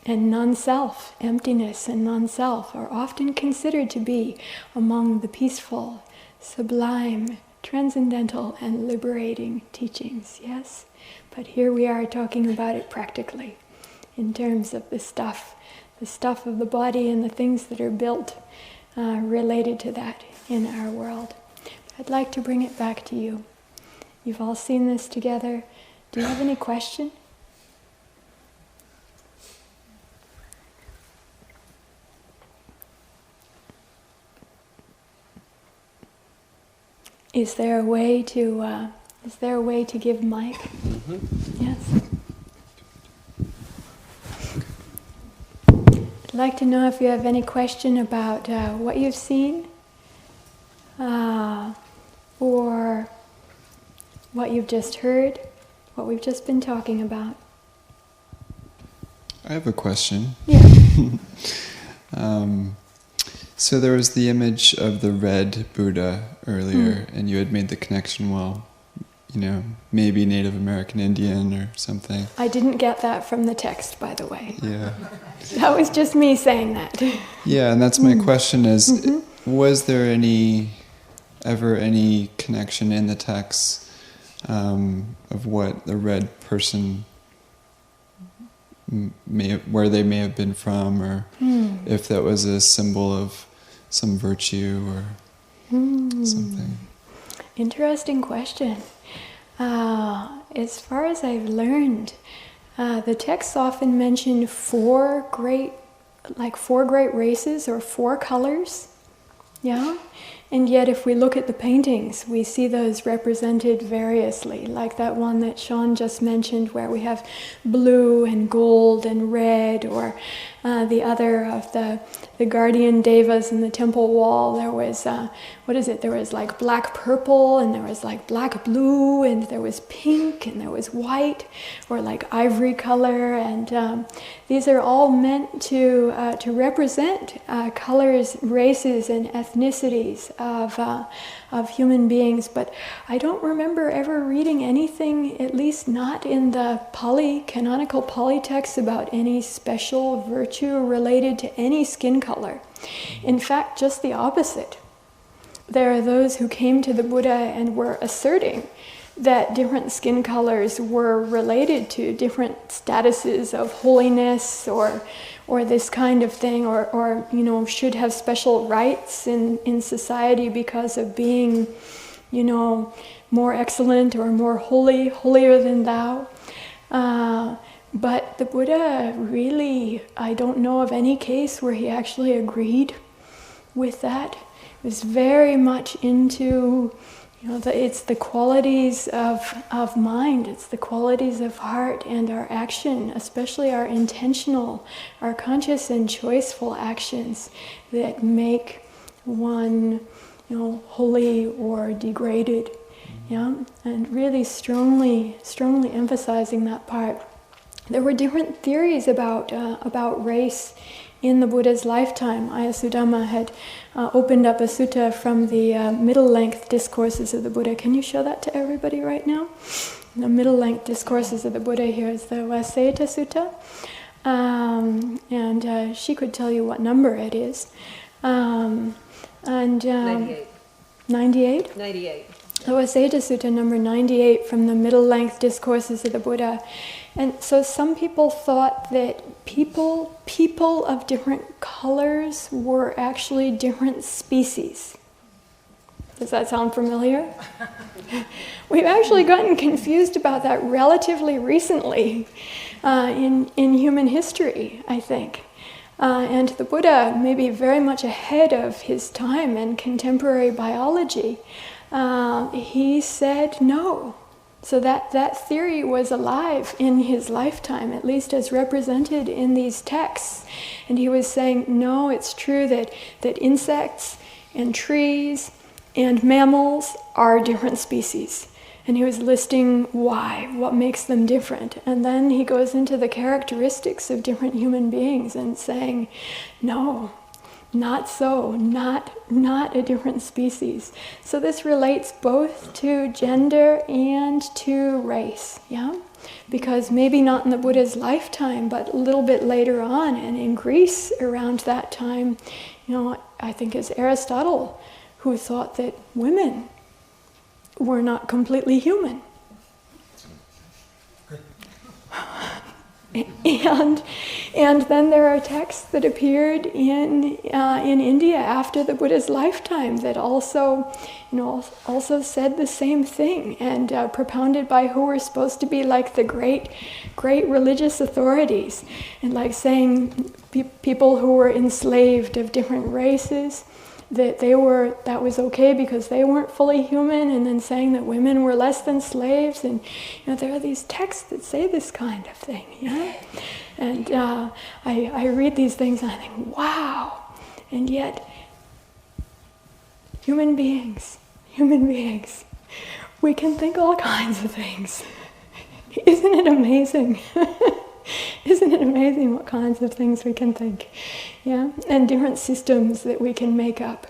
And non-self, emptiness and non-self are often considered to be among the peaceful, sublime, transcendental and liberating teachings, yes? But here we are talking about it practically, in terms of the stuff of the body and the things that are built related to that in our world. I'd like to bring it back to you. You've all seen this together. Do you have any question? Is there a way to give mic? Mm-hmm. Yes. I'd like to know if you have any question about what you've seen, or what you've just heard, what we've just been talking about. I have a question. Yeah. So there was the image of the red Buddha earlier, and you had made the connection, well, maybe Native American Indian or something. I didn't get that from the text, by the way. Yeah. That was just me saying that. Yeah, and that's my question is, was there ever any connection in the text of what the red person where they may have been from, or if that was a symbol of some virtue or something? Interesting question. As far as I've learned, the texts often mention four great races or four colors. Yeah? And yet if we look at the paintings, we see those represented variously, like that one that Sean just mentioned where we have blue and gold and red, or the other of the guardian devas in the temple wall. There was, there was like black purple, and there was like black blue, and there was pink, and there was white, or like ivory color, and these are all meant to represent colors, races, and ethnicities of human beings. But I don't remember ever reading anything, at least not in the canonical Pali texts, about any special virtue related to any skin color. In fact, just the opposite. There are those who came to the Buddha and were asserting that different skin colors were related to different statuses of holiness, or this kind of thing, or should have special rights in society because of being, more excellent or more holier than thou. But the Buddha really, I don't know of any case where he actually agreed with that. It was very much into, it's the qualities of mind, it's the qualities of heart and our action, especially our intentional, our conscious and choiceful actions that make one, holy or degraded. Yeah, and really strongly emphasizing that part. There were different theories about race in the Buddha's lifetime. Ayya Sudhamma had opened up a sutta from the middle-length discourses of the Buddha. Can you show that to everybody right now? The middle-length discourses of the Buddha here is the Vaseta Sutta. And she could tell you what number it is. 98. 98? 98. The Vaseta Sutta number 98 from the middle-length discourses of the Buddha. And so some people thought that people of different colors were actually different species. Does that sound familiar? We've actually gotten confused about that relatively recently in human history, I think. And the Buddha, maybe very much ahead of his time and contemporary biology, he said no. So that theory was alive in his lifetime, at least as represented in these texts. And he was saying, no, it's true that insects and trees and mammals are different species. And he was listing why, what makes them different. And then he goes into the characteristics of different human beings and saying, no, not so, not a different species. So this relates both to gender and to race, yeah? Because maybe not in the Buddha's lifetime, but a little bit later on, and in Greece around that time, I think it's Aristotle who thought that women were not completely human. And then there are texts that appeared in India after the Buddha's lifetime that also said the same thing, and propounded by who were supposed to be like the great religious authorities, and like saying people who were enslaved of different races, that was okay because they weren't fully human, and then saying that women were less than slaves, and there are these texts that say this kind of thing, and I read these things and I think, wow, and yet human beings, we can think all kinds of things. Isn't it amazing? Isn't it amazing what kinds of things we can think? Yeah, and different systems that we can make up.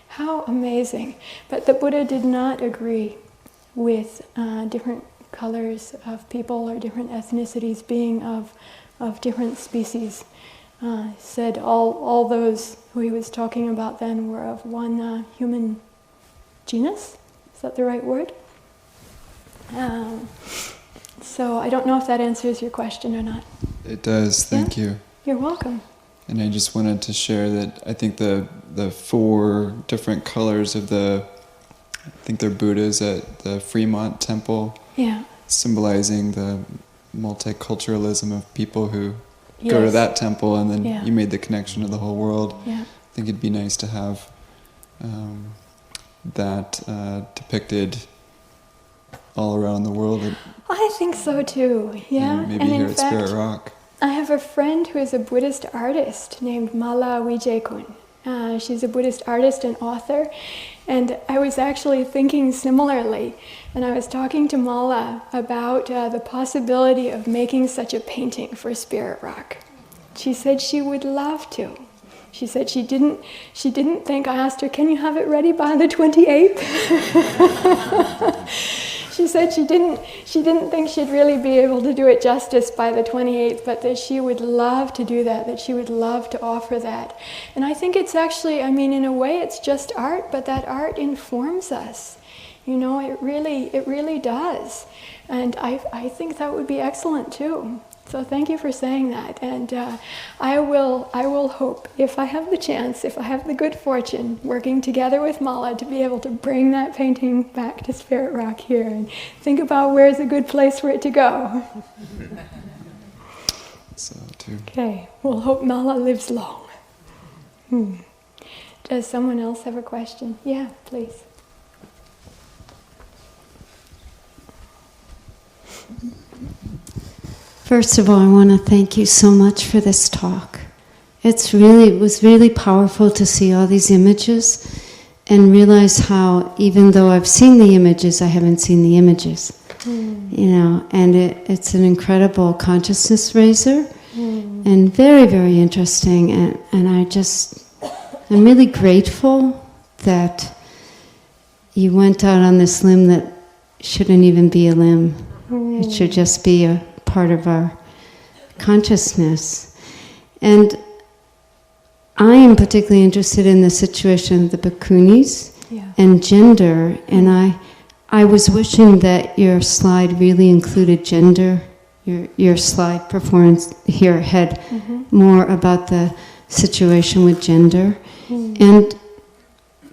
How amazing. But the Buddha did not agree with different colors of people or different ethnicities being of different species. Said all those who he was talking about then were of one human genus. Is that the right word? So I don't know if that answers your question or not. It does, thank you. You're welcome. And I just wanted to share that I think the 4 different colors of I think they're Buddhas at the Fremont Temple, symbolizing the multiculturalism of people who go to that temple, and then you made the connection to the whole world. Yeah. I think it'd be nice to have that depicted all around the world. I think so too, yeah. Maybe and here in at fact, Spirit Rock. I have a friend who is a Buddhist artist named Marlai. She's a Buddhist artist and author, and I was actually thinking similarly, and I was talking to Mala about the possibility of making such a painting for Spirit Rock. She said she would love to. She said she didn't think, I asked her, can you have it ready by the 28th? She said she didn't think she'd really be able to do it justice by the 28th, but that she would love to do that she would love to offer that. And I think it's actually, in a way it's just art, but that art informs us. It really does. And I think that would be excellent too. So thank you for saying that, and I will hope, if I have the chance, if I have the good fortune, working together with Mala to be able to bring that painting back to Spirit Rock here and think about where's a good place for it to go. So too. Okay, we'll hope Mala lives long. Does someone else have a question? Yeah, please. First of all, I want to thank you so much for this talk. It was really powerful to see all these images and realize how, even though I've seen the images, I haven't seen the images. And it's an incredible consciousness raiser and very, very interesting. And I'm really grateful that you went out on this limb that shouldn't even be a limb. It should just be a part of our consciousness. And I am particularly interested in the situation of the bhikkhunis and gender, and I was wishing that your slide really included gender. Your slide performance here had more about the situation with gender. And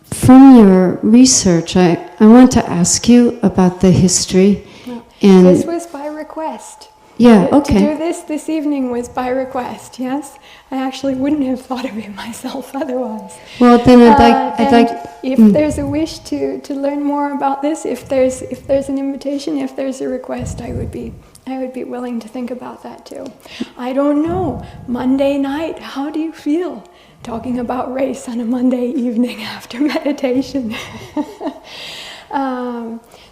from your research, I want to ask you about the history. And this was by request. Yeah, okay. To do this evening was by request, yes? I actually wouldn't have thought of it myself otherwise. Well, then I'd like if there's a wish to learn more about this, if there's an invitation, if there's a request, I would be willing to think about that too. I don't know. Monday night, how do you feel talking about race on a Monday evening after meditation?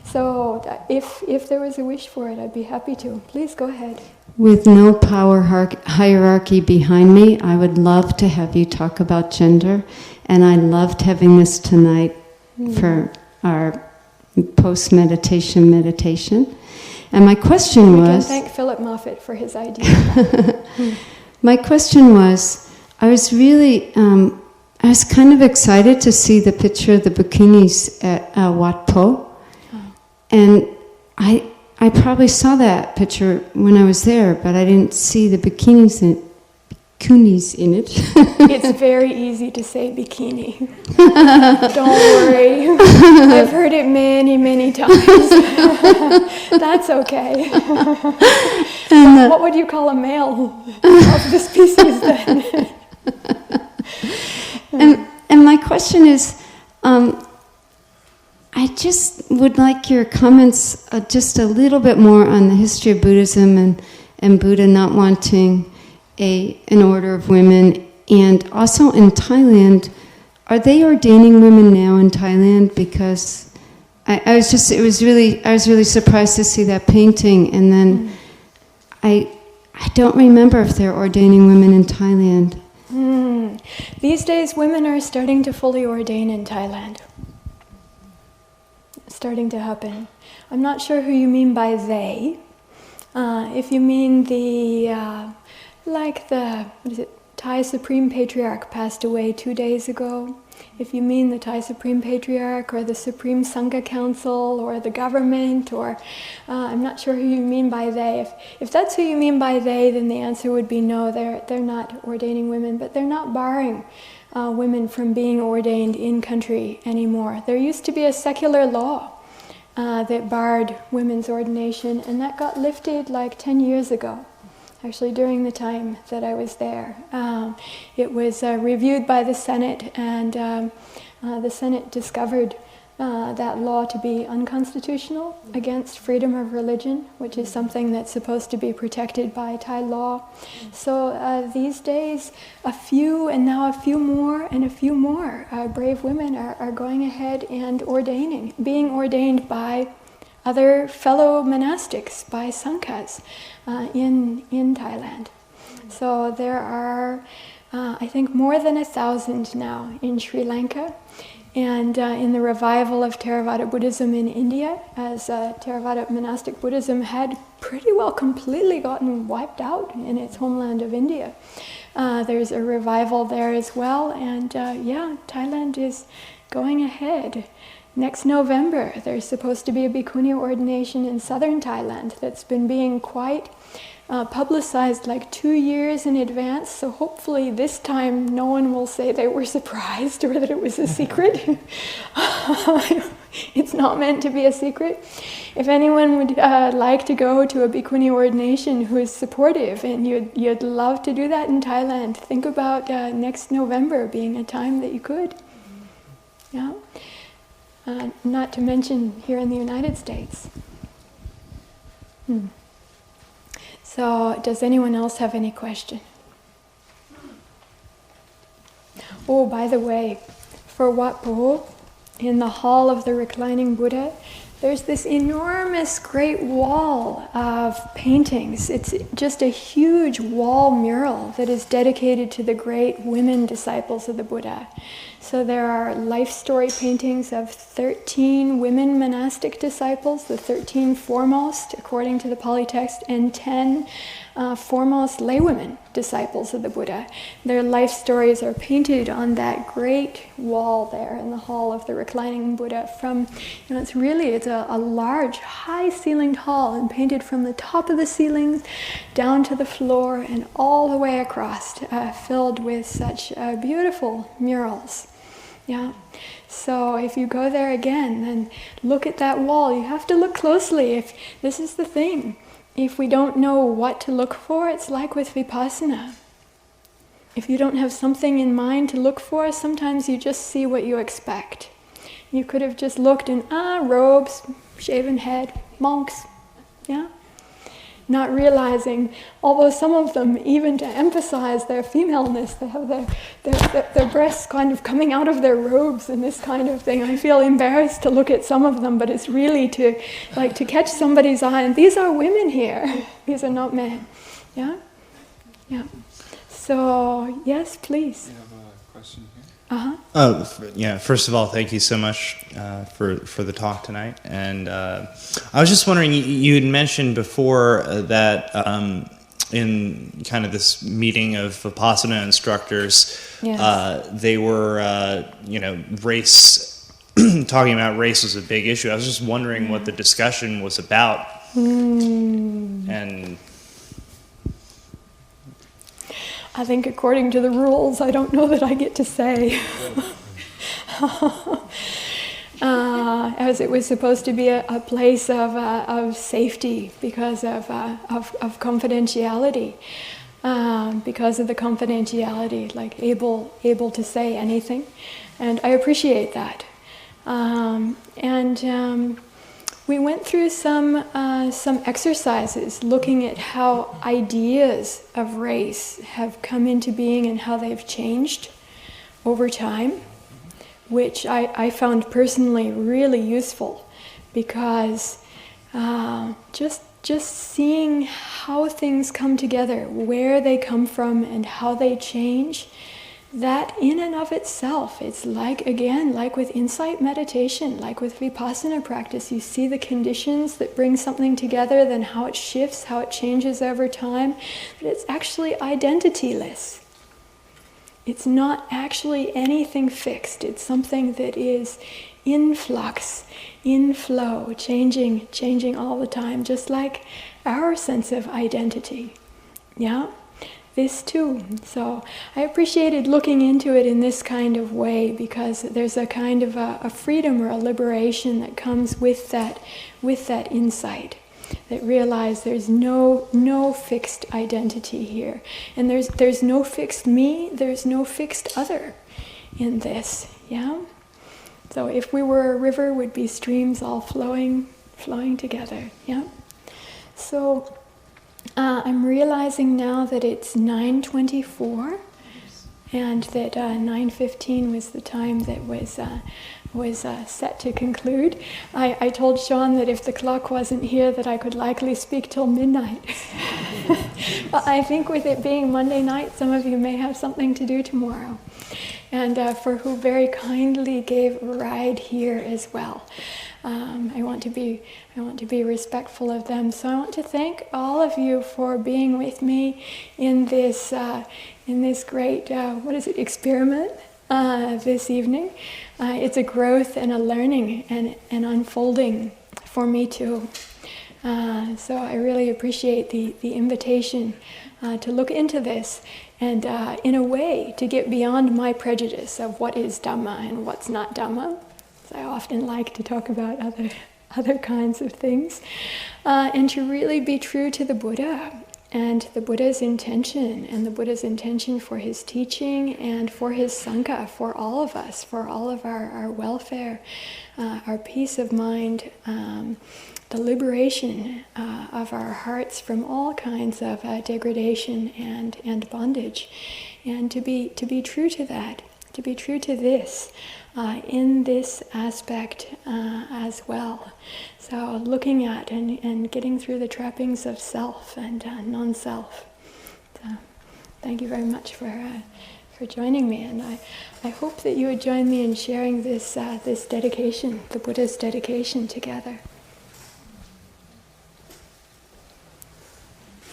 So if there was a wish for it, I'd be happy to. Please go ahead. With no power hierarchy behind me, I would love to have you talk about gender, and I loved having this tonight for our post-meditation meditation. And my question was... We can thank Philip Moffat for his idea. My question was, I was kind of excited to see the picture of the bhikkhunis at Wat Po. And I I probably saw that picture when I was there, but I didn't see the bikinis in it. It's very easy to say bikini. Don't worry. I've heard it many, many times. That's okay. And, what would you call a male of the species then? and my question is, I just would like your comments just a little bit more on the history of Buddhism and Buddha not wanting an order of women, and also in Thailand, are they ordaining women now in Thailand? Because I was really surprised to see that painting, and then I don't remember if they're ordaining women in Thailand. These days, women are starting to fully ordain in Thailand. Starting to happen. I'm not sure who you mean by they. If you mean Thai Supreme Patriarch passed away 2 days ago. If you mean the Thai Supreme Patriarch or the Supreme Sangha Council or the government, or I'm not sure who you mean by they. If that's who you mean by they, then the answer would be no, they're not ordaining women, but they're not barring women from being ordained in country anymore. There used to be a secular law that barred women's ordination, and that got lifted like 10 years ago. Actually, during the time that I was there. It was reviewed by the Senate, and the Senate discovered that law to be unconstitutional against freedom of religion, which is something that's supposed to be protected by Thai law. So these days, a few more brave women are going ahead and being ordained by other fellow monastics, by sanghas in Thailand. So there are, I think, more than 1,000 now in Sri Lanka, and in the revival of Theravada Buddhism in India, as Theravada monastic Buddhism had pretty well completely gotten wiped out in its homeland of India. There's a revival there as well, and Thailand is going ahead. Next November, there's supposed to be a Bhikkhuni ordination in southern Thailand that's been being quite publicized like 2 years in advance, so hopefully this time no one will say they were surprised or that it was a secret. It's not meant to be a secret. If anyone would like to go to a Bhikkhuni ordination who is supportive and you'd love to do that in Thailand, think about next November being a time that you could. Yeah. Not to mention here in the United States. So, does anyone else have any question? Oh, by the way, for Wat Po, in the Hall of the Reclining Buddha, there's this enormous great wall of paintings. It's just a huge wall mural that is dedicated to the great women disciples of the Buddha. So there are life story paintings of 13 women monastic disciples, the 13 foremost, according to the Pali text, and 10 foremost laywomen disciples of the Buddha. Their life stories are painted on that great wall there in the Hall of the Reclining Buddha. It's a large, high-ceilinged hall, and painted from the top of the ceilings down to the floor and all the way across, filled with such beautiful murals. Yeah. So if you go there again and look at that wall, you have to look closely. This is the thing. If we don't know what to look for, it's like with vipassana. If you don't have something in mind to look for, sometimes you just see what you expect. You could have just looked in, robes, shaven head, monks, yeah? Not realizing, although some of them, even to emphasize their femaleness, they have their breasts kind of coming out of their robes and this kind of thing. I feel embarrassed to look at some of them, but it's really to catch somebody's eye, and these are women here. These are not men. Yeah? Yeah. So, yes, please. You have a question here? First of all, thank you so much for the talk tonight. And I was just wondering, you had mentioned before that in kind of this meeting of Vipassana instructors, yes. They were, race, talking about race was a big issue. I was just wondering what the discussion was about And I think according to the rules, I don't know that I get to say. As it was supposed to be a place of safety because of confidentiality. Because of the confidentiality, like able to say anything, and I appreciate that. We went through some exercises looking at how ideas of race have come into being and how they've changed over time, which I found personally really useful because just seeing how things come together, where they come from and how they change, that in and of itself, it's like, again, like with insight meditation, like with vipassana practice, you see the conditions that bring something together, then how it shifts, how it changes over time, but it's actually identityless. It's not actually anything fixed. It's something that is in flux, in flow, changing all the time, just like our sense of identity. Yeah? This too. So I appreciated looking into it in this kind of way because there's a kind of a freedom or a liberation that comes with that insight. That realize there's no fixed identity here. And there's no fixed me, there's no fixed other in this. Yeah? So if we were a river, we'd be streams all flowing together. Yeah. So I'm realizing now that it's 9:24, and that 9:15 was the time that was set to conclude. I told Sean that if the clock wasn't here, that I could likely speak till midnight. But I think with it being Monday night, some of you may have something to do tomorrow. And for who very kindly gave a ride here as well. I want to be respectful of them. So I want to thank all of you for being with me in this great experiment this evening. It's a growth and a learning and an unfolding for me too. So I really appreciate the invitation to look into this and in a way to get beyond my prejudice of what is Dhamma and what's not Dhamma. So I often like to talk about other kinds of things, and to really be true to the Buddha and the Buddha's intention and the Buddha's intention for his teaching and for his Sangha, for all of us, for all of our welfare, our peace of mind, the liberation of our hearts from all kinds of degradation and bondage, and to be true to that, to be true to this in this aspect as well. So looking at and getting through the trappings of self and non-self. So thank you very much for joining me, and I hope that you would join me in sharing this dedication, the Buddha's dedication, together.